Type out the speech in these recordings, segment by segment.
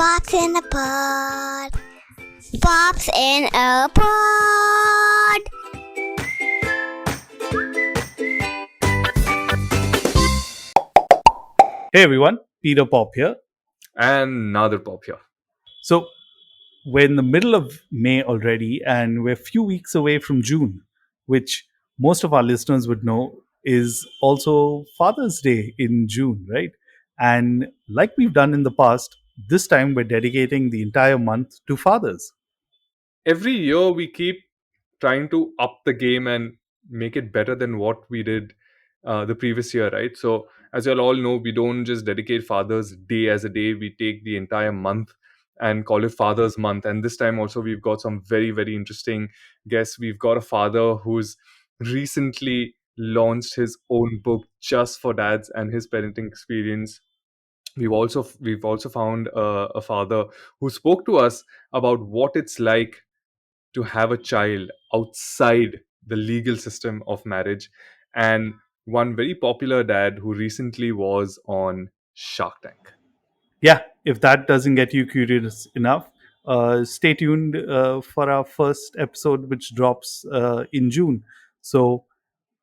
Pops in a pod. Pops in a pod. Hey everyone, Peter Pop here. And Nadir Pop here. So, we're in the middle of May already, and we're a few weeks away from June, which most of our listeners would know is also Father's Day in June, right? And like we've done in the past, this time we're dedicating the entire month to fathers. Every year we keep trying to up the game and make it better than what we did the previous year, right? So, as you all know, we don't just dedicate Father's Day as a day, we take the entire month and call it Father's Month. And this time also, we've got some very, very interesting guests. We've got a father who's recently launched his own book just for dads and his parenting experience. We've also found a father who spoke to us about what it's like to have a child outside the legal system of marriage, and one very popular dad who recently was on Shark Tank. Yeah, if that doesn't get you curious enough, stay tuned for our first episode, which drops in June. So,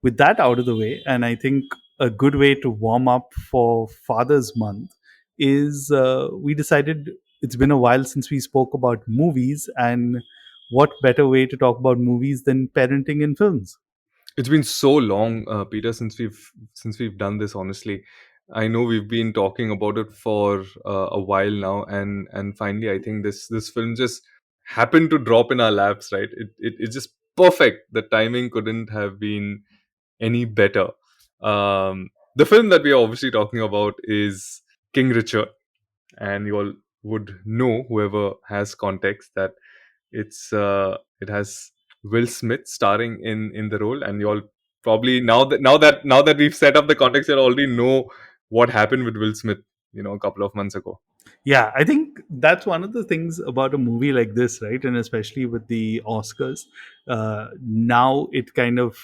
with that out of the way, and I think a good way to warm up for Father's Month is we decided it's been a while since we spoke about movies, and what better way to talk about movies than parenting in films? It's been so long, Peter, since we've done this. Honestly, I know we've been talking about it for a while now, and finally, I think this film just happened to drop in our laps. Right? It's just perfect. The timing couldn't have been any better. The film that we are obviously talking about is King Richard, and you all would know, whoever has context, that it has Will Smith starring in the role, and you all probably now that we've set up the context, you'll already know what happened with Will Smith, a couple of months ago. Yeah, I think that's one of the things about a movie like this, right? And especially with the Oscars, now it kind of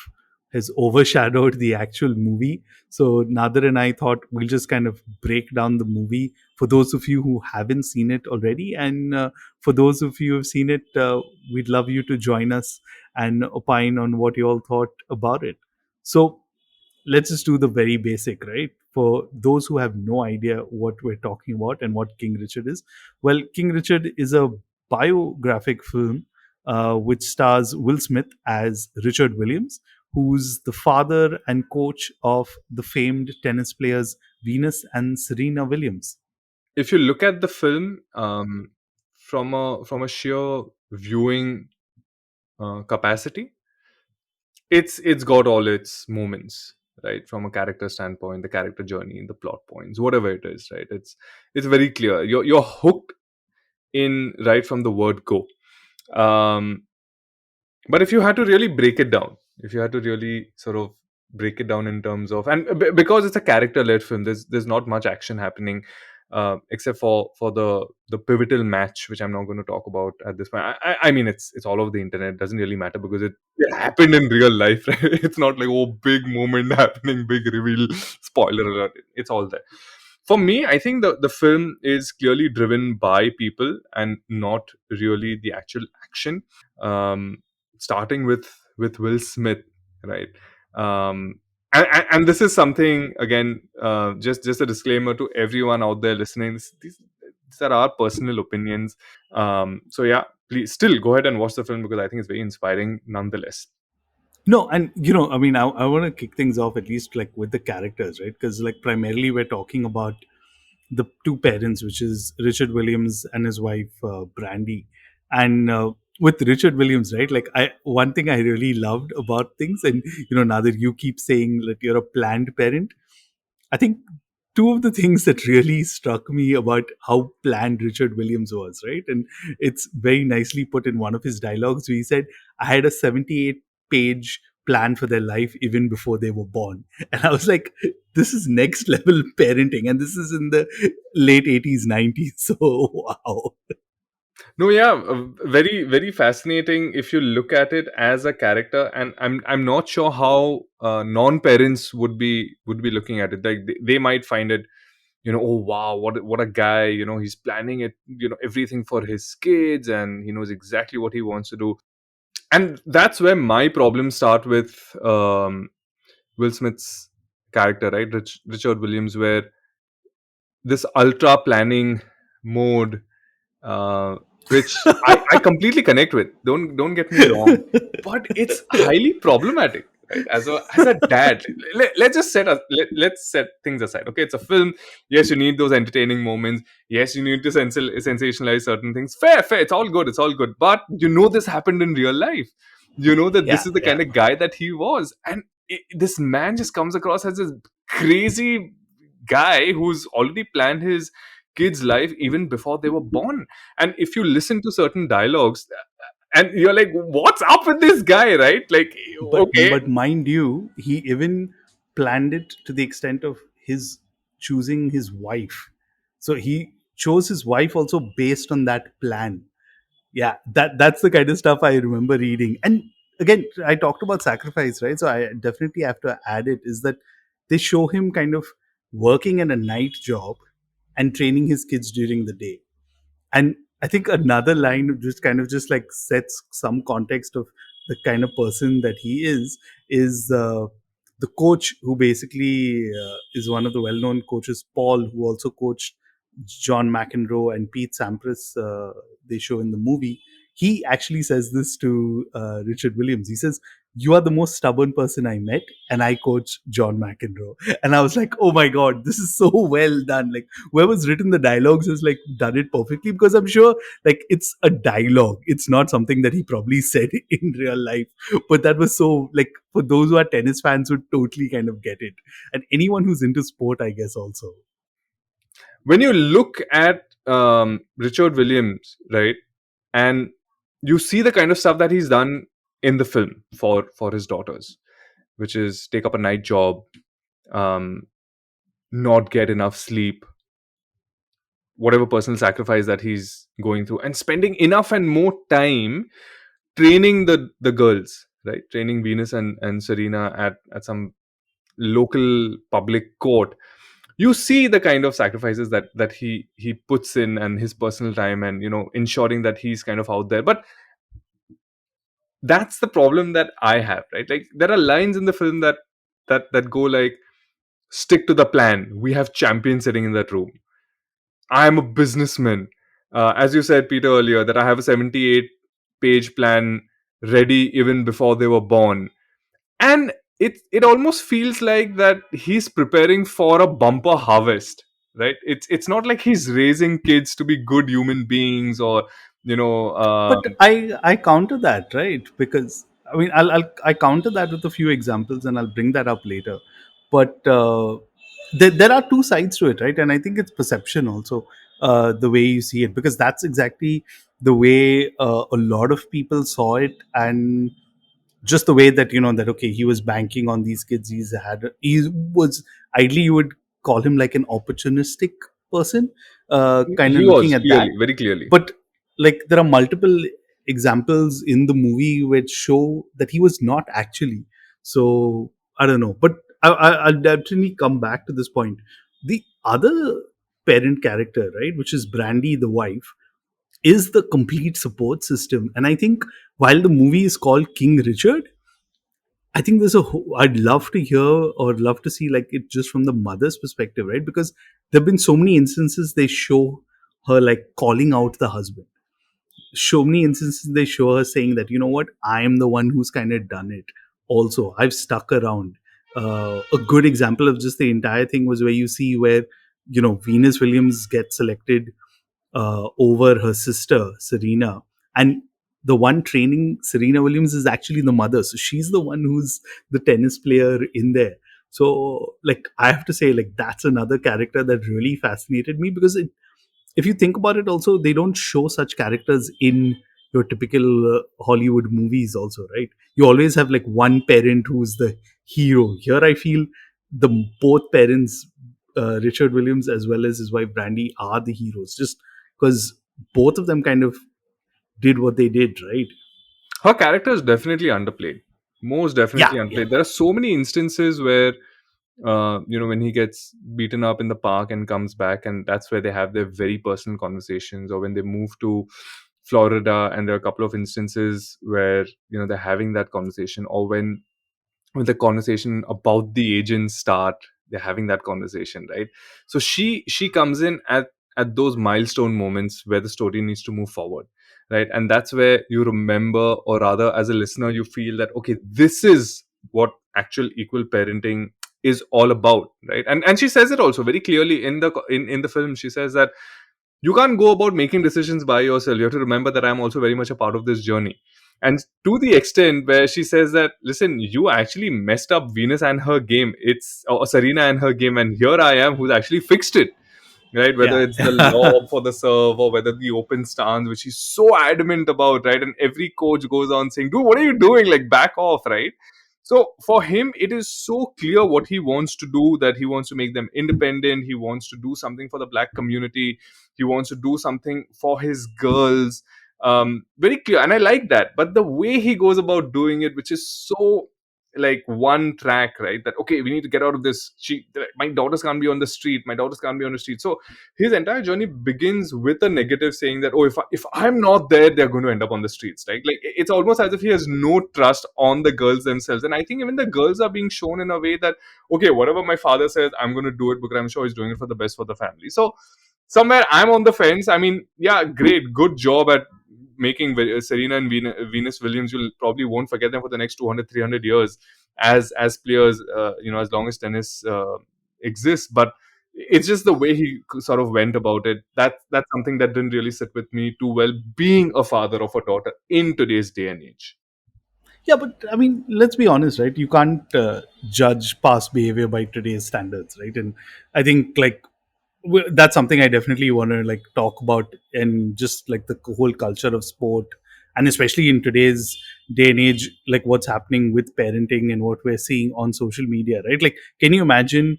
has overshadowed the actual movie. So Nadir and I thought we'll just kind of break down the movie for those of you who haven't seen it already, and for those of you who've seen it, we'd love you to join us and opine on what you all thought about it. So let's just do the very basic, right? For those who have no idea what we're talking about and what King Richard is, well, King Richard is a biographic film which stars Will Smith as Richard Williams, who's the father and coach of the famed tennis players Venus and Serena Williams. If you look at the film, from a sheer viewing capacity, it's got all its moments, right? From a character standpoint, the character journey, the plot points, whatever it is, right? It's very clear. You're hooked in right from the word go. Um, but if you had to really break it down, if you had to really sort of break it down in terms of, and because it's a character led film, there's not much action happening, except for the pivotal match, which I'm not going to talk about at this point. I mean, it's all over the internet. It doesn't really matter because it happened in real life, right? It's not like, oh, big moment happening, big reveal, spoiler alert. It's all there. For me, I think the film is clearly driven by people and not really the actual action. um, Starting with Will Smith, right? And this is something, again, just a disclaimer to everyone out there listening. These are our personal opinions. So yeah, please still go ahead and watch the film because I think it's very inspiring nonetheless. No, and I mean, I want to kick things off at least like with the characters, right? Because like primarily we're talking about the two parents, which is Richard Williams and his wife Brandy. And with Richard Williams, right? Like I one thing I really loved about things, and Nadir, you keep saying that you're a planned parent. I think two of the things that really struck me about how planned Richard Williams was, right? And it's very nicely put in one of his dialogues where he said, I had a 78-page plan for their life even before they were born. And I was like, this is next level parenting. And this is in the late 80s, 90s. So, wow. No, yeah, very very fascinating if you look at it as a character, and I'm not sure how non-parents would be looking at it. Like they might find it oh wow, what a guy, he's planning it, everything for his kids, and he knows exactly what he wants to do. And that's where my problems start with Will Smith's character, right? Richard Williams, where this ultra planning mode, uh, which I completely connect with. Don't get me wrong, but it's highly problematic, right? As a dad, let's just let's set things aside. Okay, it's a film. Yes, you need those entertaining moments. Yes, you need to sensationalize certain things. Fair. It's all good. It's all good. But this happened in real life. You know that this Yeah, is the yeah. kind of guy that he was, and this man just comes across as this crazy guy who's already planned his kids' life even before they were born. And if you listen to certain dialogues, and you're like, what's up with this guy, right? Like, but okay. but mind you, he even planned it to the extent of his choosing his wife. So he chose his wife also based on that plan. Yeah, that's the kind of stuff I remember reading. And again, I talked about sacrifice, right? So I definitely have to add it, is that they show him kind of working in a night job and training his kids during the day. And I think another line just kind of just like sets some context of the kind of person that he is the coach who basically is one of the well-known coaches, Paul, who also coached John McEnroe and Pete Sampras. They show in the movie. He actually says this to Richard Williams. He says, "You are the most stubborn person I met, and I coach John McEnroe." And I was like, "Oh my god, this is so well done!" Like whoever's written the dialogues has like done it perfectly, because I'm sure like it's a dialogue. It's not something that he probably said in real life. But that was so like for those who are tennis fans would totally kind of get it, and anyone who's into sport, I guess, also. When you look at Richard Williams, right, and you see the kind of stuff that he's done in the film for his daughters, which is take up a night job, um, not get enough sleep, whatever personal sacrifice that he's going through, and spending enough and more time training the girls, right? Training Venus and Serena at some local public court. You see the kind of sacrifices that he puts in, and his personal time, and ensuring that he's kind of out there. But that's the problem that I have, right? Like, there are lines in the film that go like, stick to the plan, we have champions sitting in that room. I am a businessman. As you said, Peter, earlier, that I have a 78-page plan ready even before they were born. And it almost feels like that he's preparing for a bumper harvest, right? It's not like he's raising kids to be good human beings, or you know But um, I counter that, right? Because I mean, I counter that with a few examples, and I'll bring that up later. But there are two sides to it, right? And I think it's perception also, the way you see it, because that's exactly the way a lot of people saw it. And just the way that that, okay, he was banking on these kids. He was, ideally you would call him like an opportunistic person, kind of he looking was at that. clearly, very clearly. But like there are multiple examples in the movie which show that he was not actually. So I don't know, but I'll definitely come back to this point. The other parent character, right, which is Brandy, the wife, is the complete support system. And I think while the movie is called King Richard, I think I'd love to hear or love to see like it just from the mother's perspective, right? Because there have been so many instances they show her like calling out the husband. So many instances they show her saying that, you know what, I am the one who's kind of done it. Also, I've stuck around. A good example of just the entire thing was where you see where, Venus Williams gets selected over her sister Serena, and the one training Serena Williams is actually the mother, so she's the one who's the tennis player in there. So like I have to say, like that's another character that really fascinated me, because if you think about it, also they don't show such characters in your typical Hollywood movies also, right? You always have like one parent who's the hero. Here I feel the both parents, Richard Williams as well as his wife Brandy, are the heroes, just because both of them kind of did what they did, right? Her character is definitely underplayed, most Yeah, definitely yeah. underplayed. There are so many instances where when he gets beaten up in the park and comes back, and that's where they have their very personal conversations. Or when they move to Florida, and there are a couple of instances where they're having that conversation. Or when the conversation about the agents start, they're having that conversation, right? So she comes in at those milestone moments where the story needs to move forward, right? And that's where you remember, or rather as a listener you feel that, okay, this is what actual equal parenting is all about, right? And she says it also very clearly in the film. She says that you can't go about making decisions by yourself. You have to remember that I'm also very much a part of this journey. And to the extent where she says that, listen, you actually messed up Venus and her game. It's or Serena and her game, and here I am who's actually fixed it. Right? Whether Yeah. it's the lob for the serve, or whether the open stance, which he's so adamant about, right? And every coach goes on saying, dude, what are you doing? Like, back off, right? So for him, it is so clear what he wants to do, that he wants to make them independent. He wants to do something for the black community. He wants to do something for his girls. Very clear. And I like that. But the way he goes about doing it, which is so like one track, right? That, okay, we need to get out of this. My daughters can't be on the street. My daughters can't be on the street. So his entire journey begins with a negative, saying that, oh, if I'm not there, they're going to end up on the streets, right? Like, it's almost as if he has no trust on the girls themselves. And I think even the girls are being shown in a way that, okay, whatever my father says, I'm going to do it because I'm sure he's doing it for the best for the family. So somewhere I'm on the fence. I mean, yeah, great, good job at making Serena and Venus Williams. You'll probably won't forget them for the next 200, 300 years as players, as long as tennis exists. But it's just the way he sort of went about it. That's something that didn't really sit with me too well, being a father of a daughter in today's day and age. Yeah, but I mean, let's be honest, right? You can't judge past behavior by today's standards, right? And I think like that's something I definitely want to like talk about, and just like the whole culture of sport, and especially in today's day and age, like what's happening with parenting and what we're seeing on social media, right? Like, can you imagine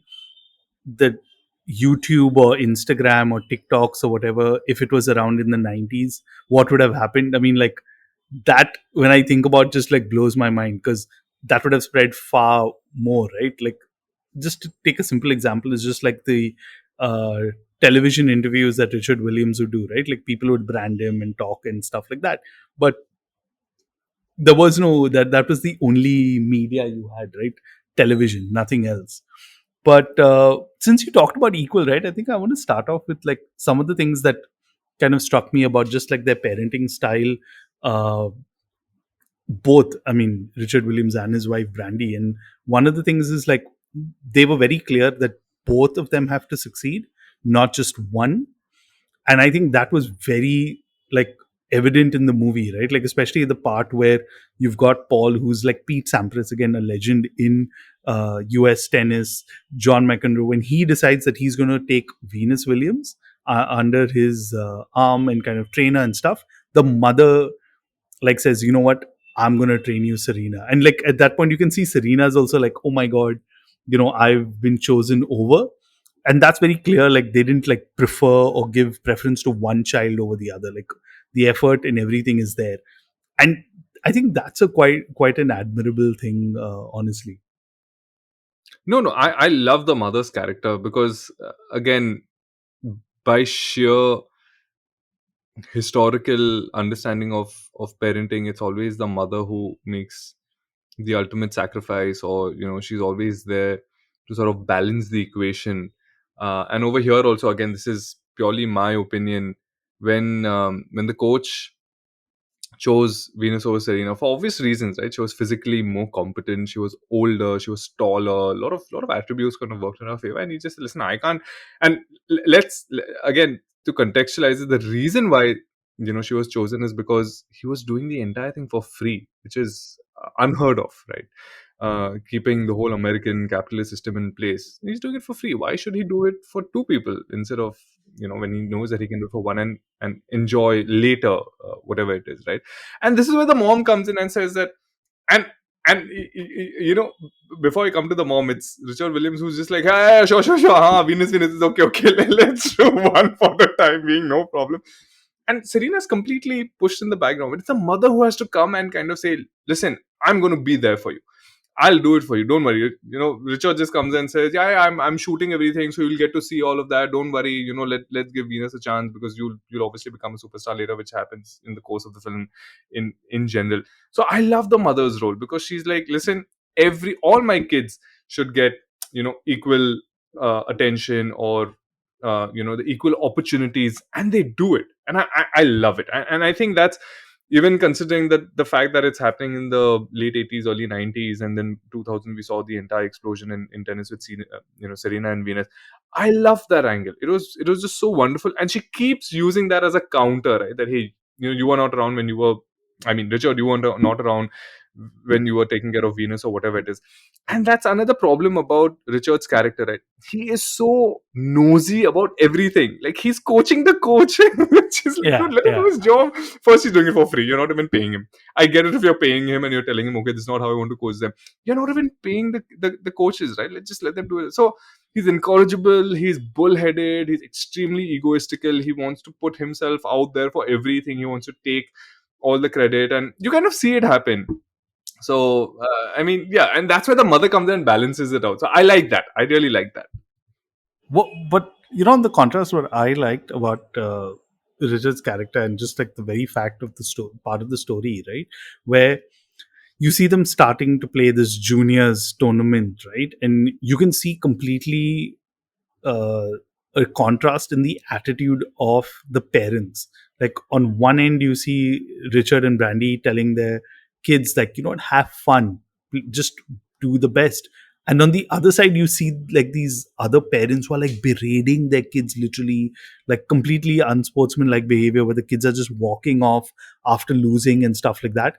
the YouTube or Instagram or TikToks or whatever, if it was around in the 90s, what would have happened? I mean, like, that, when I think about, just like blows my mind, because that would have spread far more, right? Like, just to take a simple example, is just like the uh, television interviews that Richard Williams would do, right? Like, people would brand him and talk and stuff like that. But there was no, that was the only media you had, right? Television, nothing else. But since you talked about equal, right, I think I want to start off with like some of the things that kind of struck me about just like their parenting style. uh, Both, I mean, Richard Williams and his wife Brandy. And one of the things is like, they were very clear that both of them have to succeed, not just one. And I think that was very like evident in the movie, right? Like, especially the part where you've got Paul, who's like Pete Sampras, again a legend in US tennis, John McEnroe, when he decides that he's going to take Venus Williams under his arm and kind of trainer and stuff, the mother like says, you know what, I'm going to train you, Serena. And like at that point you can see Serena's also like, oh my god, I've been chosen over. And that's very clear, like they didn't like prefer or give preference to one child over the other. Like, the effort and everything is there. And I think that's a quite an admirable thing, honestly. No, I love the mother's character because, again, by sheer historical understanding of parenting, it's always the mother who makes the ultimate sacrifice, or she's always there to sort of balance the equation. And over here also, again, this is purely my opinion. When the coach chose Venus over Serena for obvious reasons, right? She was physically more competent. She was older. She was taller. A lot of attributes kind of worked in her favor. And he just said, listen, I can't. And again, to contextualize it, the reason why she was chosen is because he was doing the entire thing for free, which is unheard of, right? Keeping the whole American capitalist system in place. He's doing it for free. Why should he do it for two people instead of when he knows that he can do it for one and enjoy later, whatever it is, right? And this is where the mom comes in and says that, and before I come to the mom, it's Richard Williams who's just like, hey, sure, Venus is okay, let's do one for the time being, no problem. And Serena's completely pushed in the background. It's the mother who has to come and kind of say, listen, I'm going to be there for you. I'll do it for you. Don't worry. Richard just comes and says, "Yeah, I'm shooting everything, so you'll get to see all of that. Don't worry. Let's give Venus a chance because you'll obviously become a superstar later, which happens in the course of the film in general." So I love the mother's role because she's like, "Listen, all my kids should get equal attention or the equal opportunities," and they do it, and I love it, and I think that's even considering that the fact that it's happening in the late 80s, early 90s, and then 2000 we saw the entire explosion in tennis with Serena and Venus. I love that angle. It was just so wonderful, and she keeps using that as a counter, right? That, hey, you were not around when you were, I mean, Richard, you were not around when you were taking care of Venus or whatever it is. And that's another problem about Richard's character, right? He is so nosy about everything. Like, he's coaching the coach, which is like, Yeah, dude, let him yeah. do his job. First, he's doing it for free. You're not even paying him. I get it if you're paying him and you're telling him, okay, this is not how I want to coach them. You're not even paying the coaches, right? Let's just let them do it. So he's incorrigible, he's bullheaded, he's extremely egoistical. He wants to put himself out there for everything. He wants to take all the credit, and you kind of see it happen. So I mean, yeah, and that's where the mother comes in and balances it out. So I like that. I really like that. But on the contrast, what I liked about Richard's character, and just like the very fact of the story, part of the story, right, where you see them starting to play this juniors tournament, right, and you can see completely uh, a contrast in the attitude of the parents. Like, on one end, you see Richard and Brandy telling their kids, like, have fun, just do the best. And on the other side, you see like these other parents who are like berating their kids, literally, like completely unsportsmanlike behavior, where the kids are just walking off after losing and stuff like that.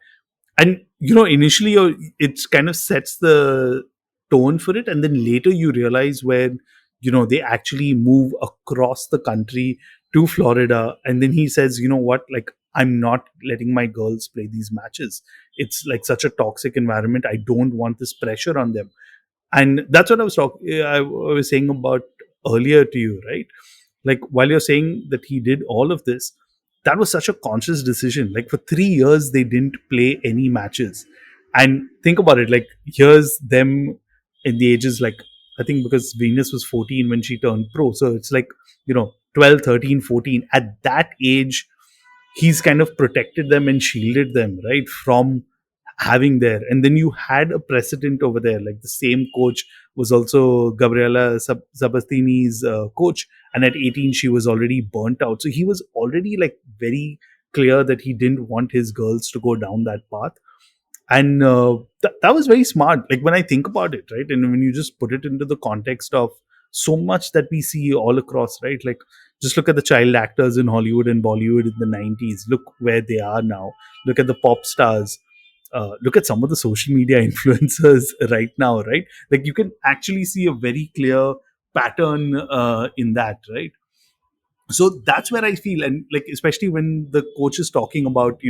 And initially, it kind of sets the tone for it, and then later you realize when they actually move across the country to Florida, and then he says, what, like, I'm not letting my girls play these matches. It's like such a toxic environment. I don't want this pressure on them. And that's what I was saying about earlier to you, right? Like, while you're saying that he did all of this, that was such a conscious decision. Like, for 3 years they didn't play any matches. And think about it, like, here's them in the ages, like, I think because Venus was 14 when she turned pro, so it's like 12, 13, 14. At that age, he's kind of protected them and shielded them, right, from having there. And then you had a precedent over there, like the same coach was also Gabriela Sabatini's coach, and at 18 she was already burnt out. So he was already like very clear that he didn't want his girls to go down that path. And that was very smart, like, when I think about it, right? And when you just put it into the context of so much that we see all across, right? Like, just look at the child actors in Hollywood and Bollywood in the 90s. Look where they are now. Look at the pop stars. Look at some of the social media influencers right now, right? Like, you can actually see a very clear pattern in that, right? So that's where I feel, and like, especially when the coach is talking about,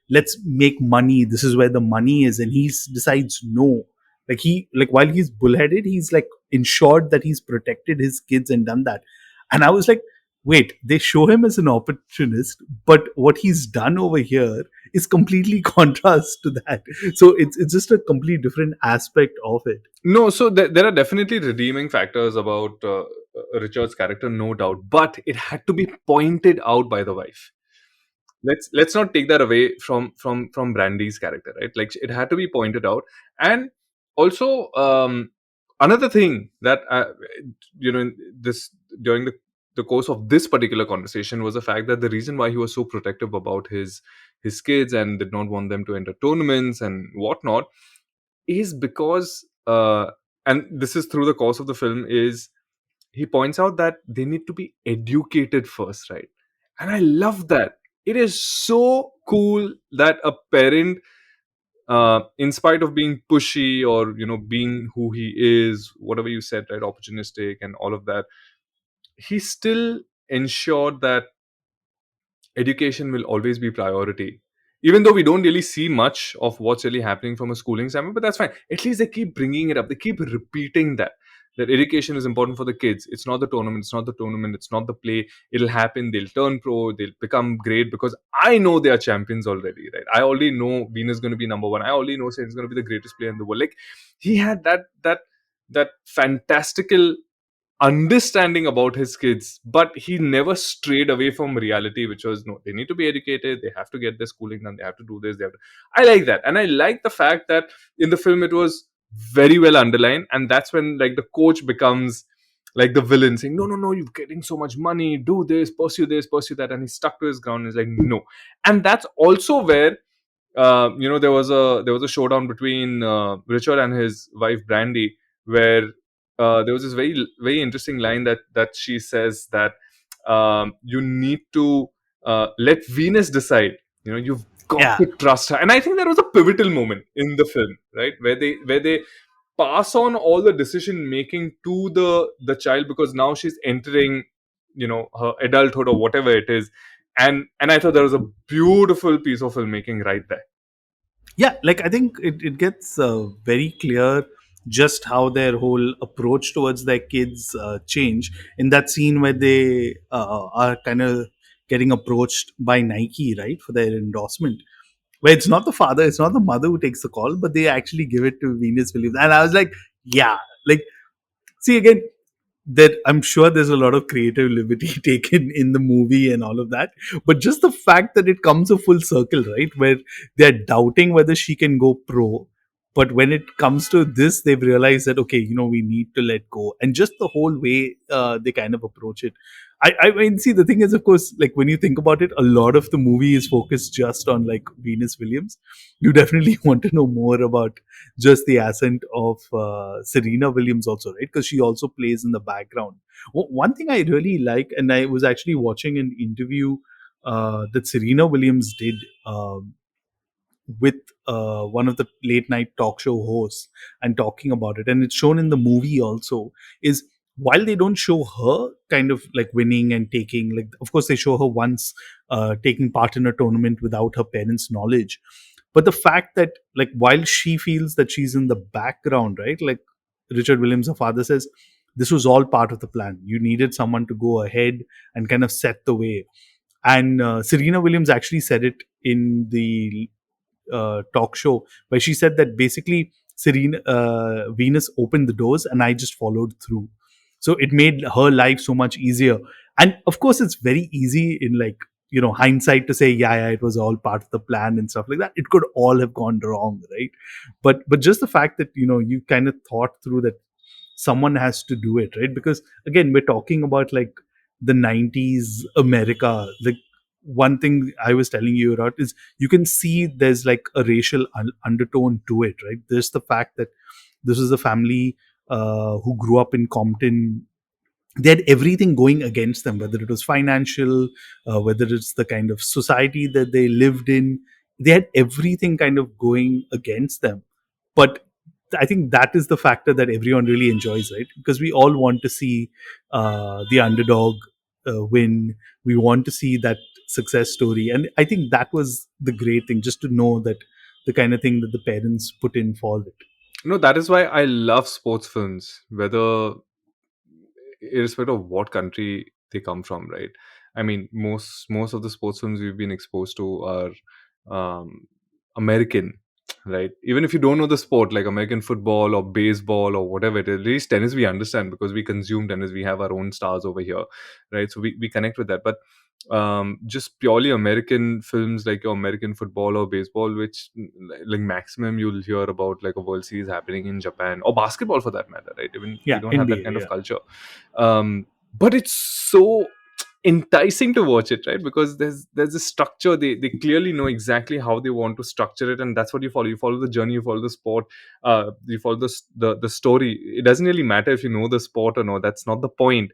let's make money, this is where the money is, and he decides no. Like, while he's bullheaded, he's like ensured that he's protected his kids and done that. And I was like, wait, they show him as an opportunist, but what he's done over here is completely contrast to that. So it's just a complete different aspect of it. No, so there are definitely redeeming factors about Richard's character, no doubt, but it had to be pointed out by the wife. Let's not take that away from Brandy's character, right? Like, it had to be pointed out. And also, another thing that this during the course of this particular conversation was the fact that the reason why he was so protective about his kids and did not want them to enter tournaments and whatnot is because and this is through the course of the film, is he points out that they need to be educated first, right? And I love that. It is so cool that a parent, in spite of being pushy or being who he is, whatever you said, right, opportunistic and all of that, he still ensured that education will always be priority, even though we don't really see much of what's really happening from a schooling standpoint. But that's fine. At least they keep bringing it up, they keep repeating that that education is important for the kids. It's not the tournament, it's not the tournament, it's not the play. It'll happen, they'll turn pro, they'll become great, because I know they are champions already, right? I already know Venus is going to be number one. I already know Sain's going to be the greatest player in the world. Like, he had that fantastical understanding about his kids, but he never strayed away from reality, which was, no, they need to be educated, they have to get their schooling done, they have to do this, they have to. I like that, and I like the fact that in the film it was very well underlined, and that's when, like, the coach becomes like the villain, saying, no, no, no, you're getting so much money, do this, pursue that, and he stuck to his ground and he's like, no. And that's also where there was a showdown between Richard and his wife Brandy, where there was this very very interesting line that she says that you need to let Venus decide. You've got Yeah. to trust her, and I think that was a pivotal moment in the film, right, where they pass on all the decision making to the child, because now she's entering her adulthood or whatever it is. And I thought that was a beautiful piece of filmmaking right there. Yeah, like I think it gets very clear just how their whole approach towards their kids change in that scene where they are kind of getting approached by Nike, right, for their endorsement, where it's not the father, it's not the mother who takes the call, but they actually give it to Venus Williams. And I was like, yeah, like, see, again, that I'm sure there's a lot of creative liberty taken in the movie and all of that, but just the fact that it comes a full circle, right, where they're doubting whether she can go pro, but when it comes to this, they've realized that, okay, we need to let go, and just the whole way they kind of approach it. I mean, see, the thing is, of course, like when you think about it, a lot of the movie is focused just on like Venus Williams. You definitely want to know more about just the ascent of Serena Williams also, right? Because she also plays in the background. One thing I really like, and I was actually watching an interview that Serena Williams did with one of the late night talk show hosts and talking about it, and it's shown in the movie also, is while they don't show her kind of like winning and taking, like, of course they show her once taking part in a tournament without her parents' knowledge, but the fact that, like, while she feels that she's in the background, right, like Richard Williams, her father, says this was all part of the plan. You needed someone to go ahead and kind of set the way. And Serena Williams actually said it in the talk show, where she said that basically Venus opened the doors and I just followed through. So it made her life so much easier. And of course, it's very easy in, like, hindsight to say, yeah, it was all part of the plan and stuff like that. It could all have gone wrong, right? But just the fact that, you kind of thought through that someone has to do it, right? Because again, we're talking about like the 90s America. Like, one thing I was telling you about is you can see there's like a racial undertone to it, right? There's the fact that this is a family who grew up in Compton. They had everything going against them, whether it was financial, whether it's the kind of society that they lived in. They had everything kind of going against them. But I think that is the factor that everyone really enjoys, right? Because we all want to see the underdog win. We want to see that success story. And I think that was the great thing, just to know that the kind of thing that the parents put in for it. That is why I love sports films, whether irrespective of what country they come from, right? I mean, most of the sports films we've been exposed to are American, right? Even if you don't know the sport, like American football or baseball or whatever it is, at least tennis we understand because we consume tennis. We have our own stars over here, right? So we connect with that. But just purely American films like your American football or baseball, which like maximum you'll hear about like a World Series happening in Japan, or basketball for that matter, right? Even we Yeah, don't have that NBA. kind of Yeah. culture. But it's so enticing to watch it, right? Because there's a structure. They clearly know exactly how they want to structure it, and that's what you follow the journey, you follow the sport, you follow the story. It doesn't really matter if you know the sport or not. That's not the point.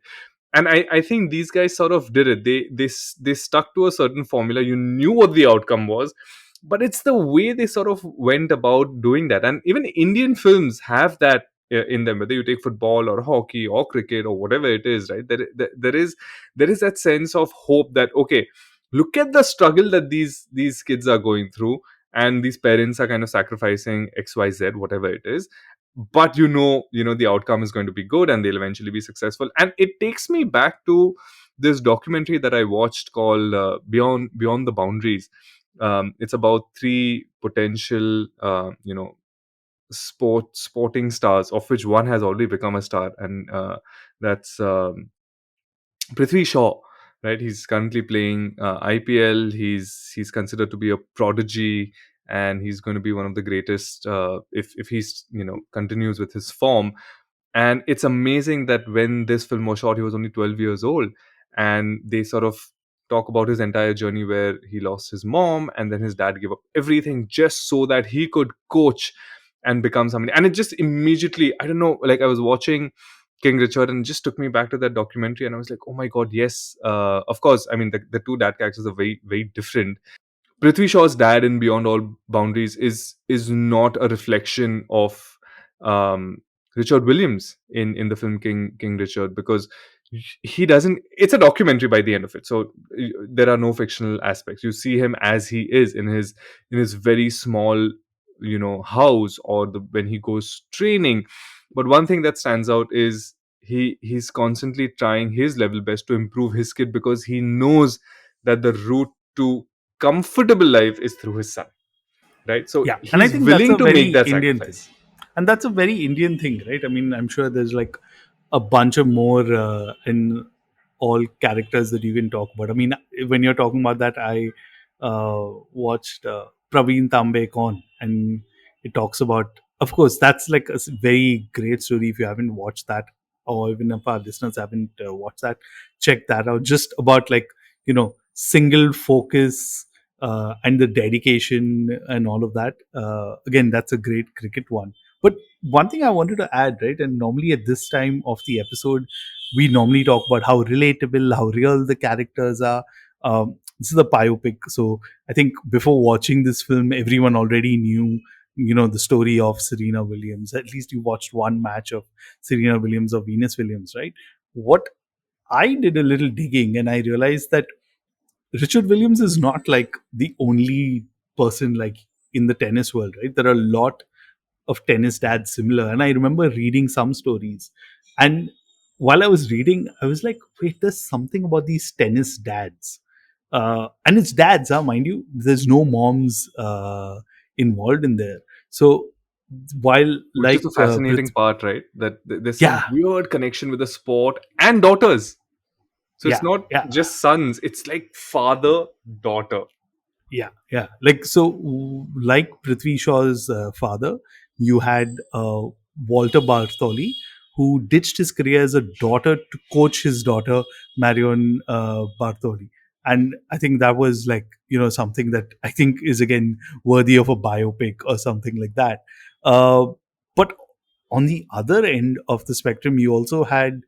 And I think these guys sort of did it. They stuck to a certain formula. You knew what the outcome was, but it's the way they sort of went about doing that. And even Indian films have that in them, whether you take football or hockey or cricket or whatever it is, right? There is that sense of hope that, okay, look at the struggle that these kids are going through, and these parents are kind of sacrificing XYZ, whatever it is, but the outcome is going to be good and they'll eventually be successful. And it takes me back to this documentary that I watched called Beyond the Boundaries. It's about three potential sporting stars, of which one has already become a star, and that's Prithvi Shaw, right? He's currently playing IPL. He's considered to be a prodigy, and he's going to be one of the greatest if he's continues with his form. And it's amazing that when this film was shot, he was only 12 years old, and they sort of talk about his entire journey where he lost his mom and then his dad gave up everything just so that he could coach and become somebody. And it just immediately, I don't know, like I was watching King Richard and it just took me back to that documentary, and I was like, oh my god, yes. Of course, I mean the two dad characters are very, very different. Prithvi Shaw's dad in Beyond All Boundaries is not a reflection of um, Richard Williams in the film King Richard, because he doesn't. It's a documentary by the end of it, so there are no fictional aspects. You see him as he is in his very small, house, or when he goes training. But one thing that stands out is he's constantly trying his level best to improve his kid, because he knows that the route to comfortable life is through his son, right? So Yeah, and I he's think that's willing a to make very that Indian thing, sacrifice. and that's a very Indian thing, right? I mean, I'm sure there's like a bunch of more in all characters that you can talk about. I mean, when you're talking about that, I watched Praveen Tambe Kaun, and it talks about, of course, that's like a very great story. If you haven't watched that, or even if our listeners haven't watched that, check that out. Just about like, single focus and the dedication and all of that. Again, that's a great cricket one. But one thing I wanted to add, right? And normally at this time of the episode, we normally talk about how relatable, how real the characters are. This is a biopic, so I think before watching this film, everyone already knew, the story of Serena Williams. At least you watched one match of Serena Williams or Venus Williams, right? What I did a little digging, and I realized that Richard Williams is not like the only person like in the tennis world, right? There are a lot of tennis dads similar. And I remember reading some stories. And while I was reading, I was like, wait, there's something about these tennis dads. And it's dads, mind you. There's no moms involved in there. So while Which is like the fascinating part, right? That there's some yeah, weird connection with the sport and daughters. So it's yeah, not yeah, just sons, it's like father, daughter. yeah. Like so, like Prithvi Shaw's father, you had Walter Bartoli, who ditched his career as a daughter to coach his daughter Marion Bartoli, and I think that was like something that I think is again worthy of a biopic or something like that. Uh, but on the other end of the spectrum, you also had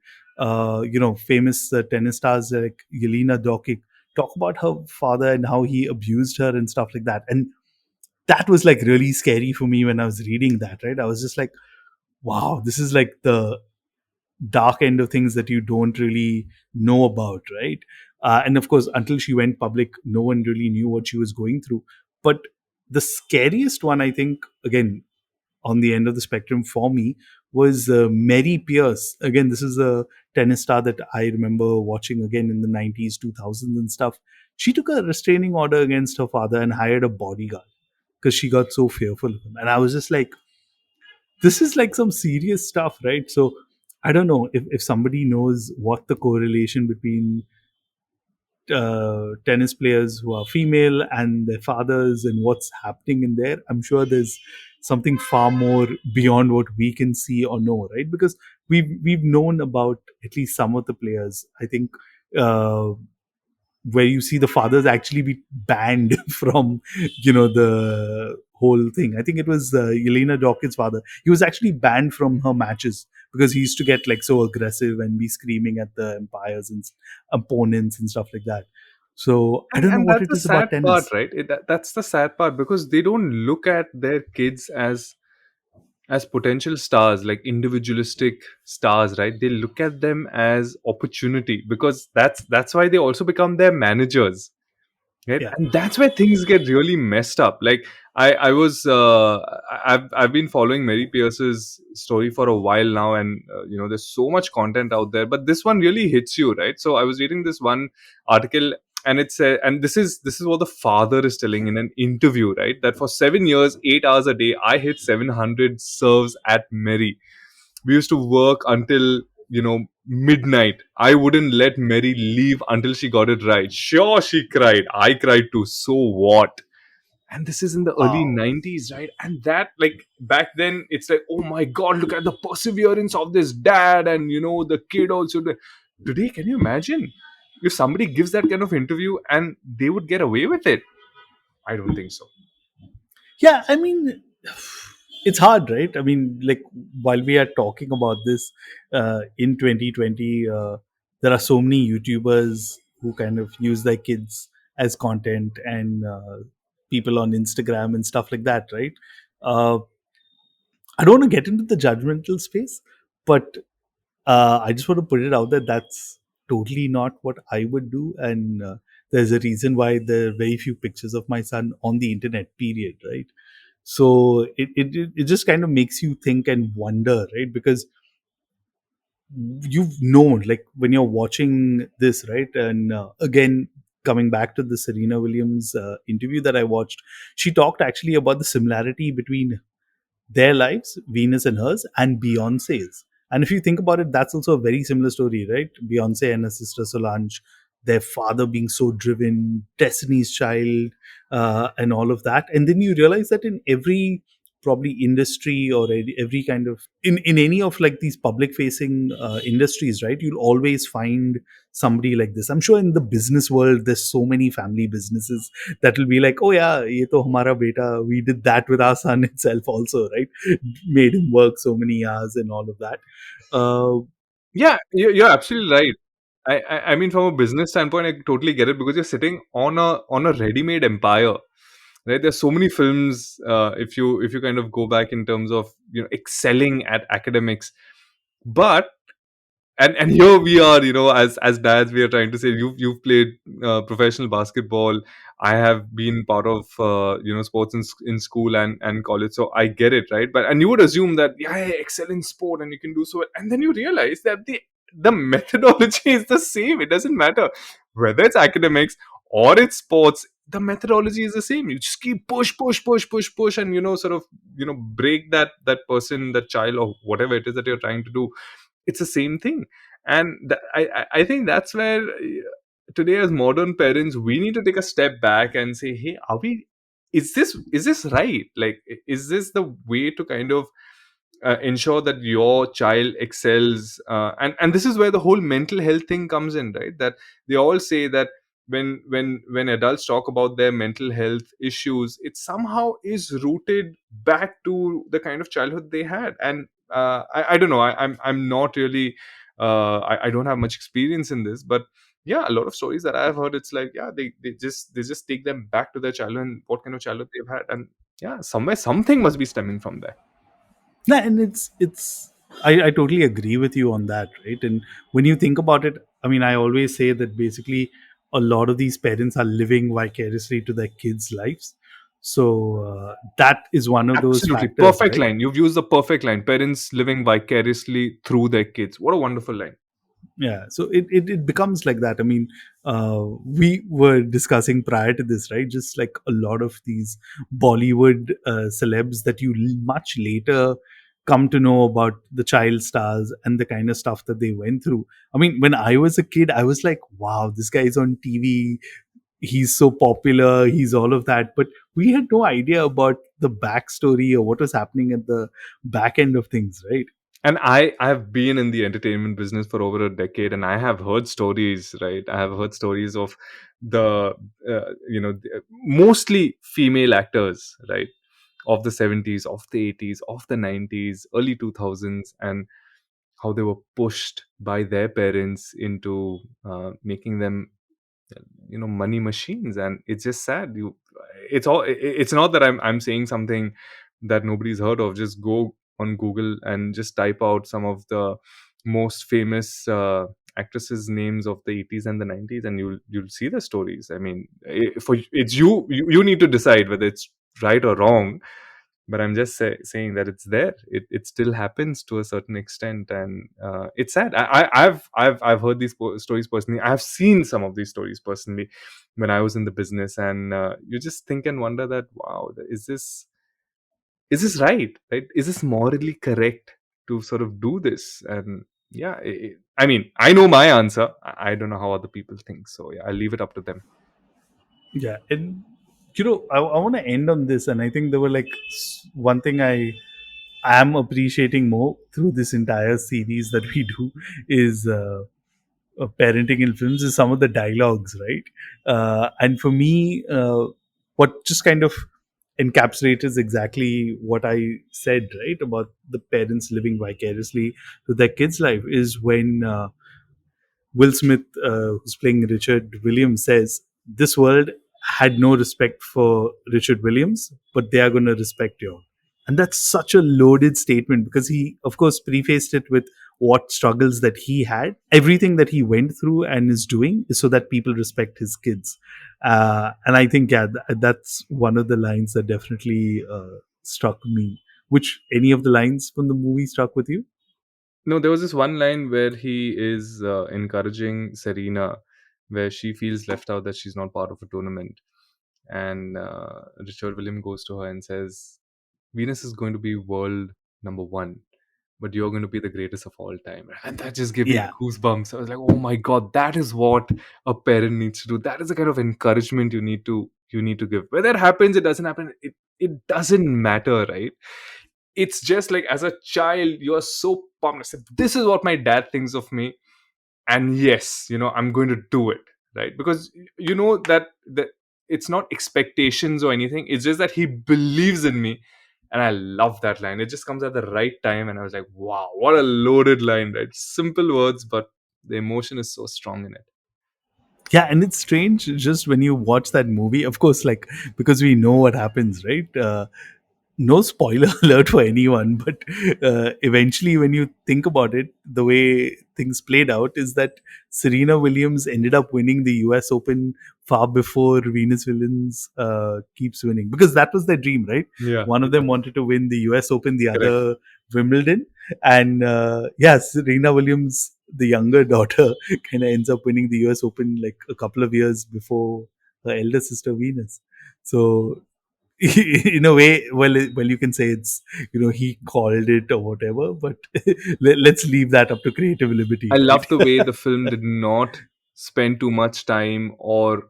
famous tennis stars like Yelena Dokic talk about her father and how he abused her and stuff like that. And that was like really scary for me when I was reading that, right? I was just like, wow, this is like the dark end of things that you don't really know about, right? And of course, until she went public, no one really knew what she was going through. But the scariest one, I think, again, on the end of the spectrum for me was Mary Pierce. Again, this is a tennis star that I remember watching again in the 90s, 2000s and stuff. She took a restraining order against her father and hired a bodyguard because she got so fearful of him. And I was just like, this is like some serious stuff, right? So I don't know if somebody knows what the correlation between tennis players who are female and their fathers and what's happening in there. I'm sure there's something far more beyond what we can see or know, right? Because we've known about at least some of the players. I think uh, where you see the fathers actually be banned from the whole thing. I think it was Yelena Dokic's father. He was actually banned from her matches because he used to get like so aggressive and be screaming at the umpires and opponents and stuff like that. So I don't know And what that's it the is about sad part, tennis. right? That's the sad part, because they don't look at their kids as potential stars, like individualistic stars, right? They look at them as opportunity, because that's why they also become their managers, right? Yeah, And that's where things get really messed up. Like I was I've been following Mary Pierce's story for a while now, and there's so much content out there, but this one really hits you, right? So I was reading this one article, and and this is what the father is telling in an interview, right? That for 7 years, 8 hours a day, I hit 700 serves at Mary. We used to work until midnight. I wouldn't let Mary leave until she got it right. Sure, she cried. I cried too. So what? And this is in the early Wow. 90s, right? And that, like, back then, it's like, oh my god, look at the perseverance of this dad, and the kid also. Today, can you imagine if somebody gives that kind of interview and they would get away with it? I don't think so. Yeah, I mean, it's hard, right? I mean, like, while we are talking about this in 2020, there are so many YouTubers who kind of use their kids as content, and people on Instagram and stuff like that, right? Uh, I don't want to get into the judgmental space, but I just want to put it out there. That's totally not what I would do, and there's a reason why there are very few pictures of my son on the internet. Period. Right. So it just kind of makes you think and wonder, right? Because you've known, like, when you're watching this, right? And again, coming back to the Serena Williams interview that I watched, she talked actually about the similarity between their lives, Venus and hers, and Beyonce's. And if you think about it, that's also a very similar story, right? Beyonce and her sister Solange, their father being so driven, Destiny's Child, and all of that. And then you realize that in every probably industry, or every kind of in any of like these public facing industries, right, you'll always find somebody like this. I'm sure in the business world there's so many family businesses that will be like, oh yeah, ye to hamara beta, we did that with our son itself also, right? Made him work so many hours and all of that. uh, Yeah, you're absolutely right. I mean, from a business standpoint, I totally get it, because you're sitting on a ready-made empire, right? There's so many films. If you kind of go back in terms of excelling at academics, but and here we are, as dads, we are trying to say, you've played professional basketball. I have been part of sports in school and college, so I get it, right? But and you would assume that, yeah, excel in sport and you can do so well, and then you realize that the methodology is the same. It doesn't matter whether it's academics or it's sports. The methodology is the same. You just keep push, and sort of break that person, that child, or whatever it is that you're trying to do. It's the same thing. And I think that's where today, as modern parents, we need to take a step back and say, hey, are we is this right? Like, is this the way to kind of ensure that your child excels? And this is where the whole mental health thing comes in, right? That they all say that when adults talk about their mental health issues, it somehow is rooted back to the kind of childhood they had. And I don't know, I'm not really I don't have much experience in this, but yeah, a lot of stories that I've heard, it's like, yeah, they just take them back to their childhood and what kind of childhood they've had. And yeah, somewhere something must be stemming from there. no, and it's I totally agree with you on that, right? And when you think about it, I mean, I always say that basically a lot of these parents are living vicariously to their kids' lives. So that is one of those Absolutely. factors, Perfect right? line. You've used the perfect line. Parents living vicariously through their kids. What a wonderful line. Yeah, so it becomes like that. I mean, we were discussing prior to this, right? Just like a lot of these Bollywood celebs that you much later come to know about, the child stars and the kind of stuff that they went through. I mean, when I was a kid, I was like, wow, this guy's on TV, he's so popular, he's all of that, but we had no idea about the backstory or what was happening at the back end of things, right? And I've been in the entertainment business for over a decade, and I have heard stories, right? I have heard stories of the mostly female actors, right, of the 70s, of the 80s, of the 90s, early 2000s, and how they were pushed by their parents into making them money machines. And it's just sad. It's not that I'm saying something that nobody's heard of. Just go on Google and just type out some of the most famous actresses names of the 80s and the 90s, and you'll see the stories. I mean, for it's you need to decide whether it's right or wrong, but I'm just saying that it's there. It still happens to a certain extent, and it's sad. I've heard these stories personally. I've seen some of these stories personally when I was in the business, and you just think and wonder that, wow, is this right? Is this morally correct to sort of do this? And yeah, I mean, I know my answer. I don't know how other people think, so yeah, I'll leave it up to them. Yeah, and I want to end on this, and I think there were like one thing I am appreciating more through this entire series that we do is parenting in films is some of the dialogues, right? And for me, what just kind of encapsulates exactly what I said, right, about the parents living vicariously through their kids' life is when Will Smith, who's playing Richard Williams, says, "This world had no respect for Richard Williams, but they are going to respect you." And that's such a loaded statement because he, of course, prefaced it with what struggles that he had. Everything that he went through and is doing is so that people respect his kids. And I think, yeah, that's one of the lines that definitely struck me. Which, any of the lines from the movie struck with you? No, there was this one line where he is encouraging Serena, where she feels left out that she's not part of a tournament, and Richard Williams goes to her and says, "Venus is going to be world number one, but you're going to be the greatest of all time." And that just gave me Yeah. goosebumps. I was like, "Oh my god, that is what a parent needs to do. That is the kind of encouragement you need to give. Whether it happens, it doesn't happen. It doesn't matter, right? It's just like as a child, you're so pumped. I said, this is what my dad thinks of me, and yes, I'm going to do it, right? Because you know that it's not expectations or anything. It's just that he believes in me, and I love that line. It just comes at the right time, and I was like, wow, what a loaded line, right? Simple words, but the emotion is so strong in it. Yeah, and it's strange just when you watch that movie, of course, like, because we know what happens, right? No spoiler alert for anyone, but eventually, when you think about it, the way things played out is that Serena Williams ended up winning the US Open far before Venus Williams keeps winning, because that was their dream, right? Yeah, One of them wanted to win the US Open, the correct. other Wimbledon. And Serena Williams, the younger daughter, kind of ends up winning the US Open like a couple of years before her elder sister Venus. So in a way, well, you can say it's, he called it or whatever, but let's leave that up to creative liberty, I right? love the way the film did not spend too much time or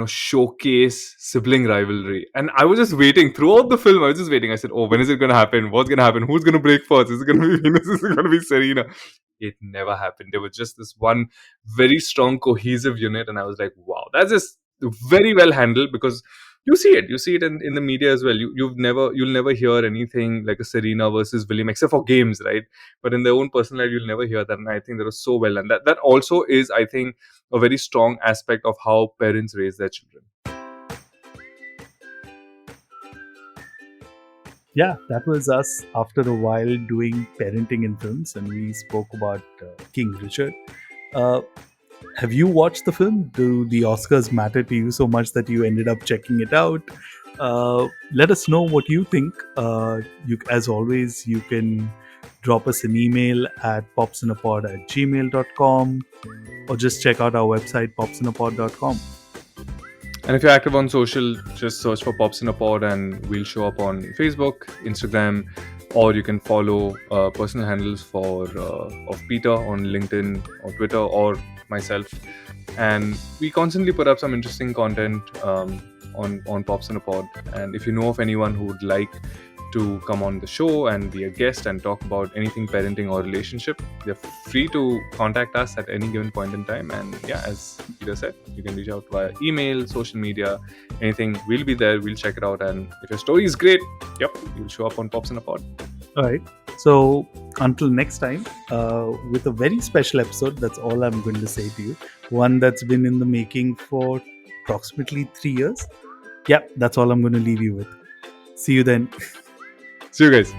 showcase sibling rivalry. And I was just waiting throughout the film. I was just waiting. I said, "Oh, when is it going to happen? What's going to happen? Who's going to break first? Is it going to be Venus? Is it going to be Serena?" It never happened. There was just this one very strong, cohesive unit, and I was like, "Wow, that's just very well handled." Because you see it in the media as well. You'll never hear anything like a Serena versus William, except for games, right? But in their own personal life, you'll never hear that. And I think that was so well, and that also is, I think, a very strong aspect of how parents raise their children. Yeah, that was us after a while doing parenting in films, and we spoke about King Richard. Uh, have you watched the film? Do the Oscars matter to you so much that you ended up checking it out? Let us know what you think. As always, you can drop us an email at popsinapod@gmail.com, or just check out our website, popsinapod.com. And if you're active on social, just search for Pops in a Pod and we'll show up on Facebook, Instagram, or you can follow personal handles of Peter on LinkedIn or Twitter or myself. And we constantly put up some interesting content on Pops in a Pod. And if you know of anyone who would like to come on the show and be a guest and talk about anything parenting or relationship, they're free to contact us at any given point in time. And yeah, as Peter said, you can reach out via email, social media, anything. We'll be there, we'll check it out, and if your story is great, you'll show up on Pops in a Pod. All right, so until next time, with a very special episode, that's all I'm going to say to you, one that's been in the making for approximately 3 years. That's all I'm going to leave you with. See you then. See you guys.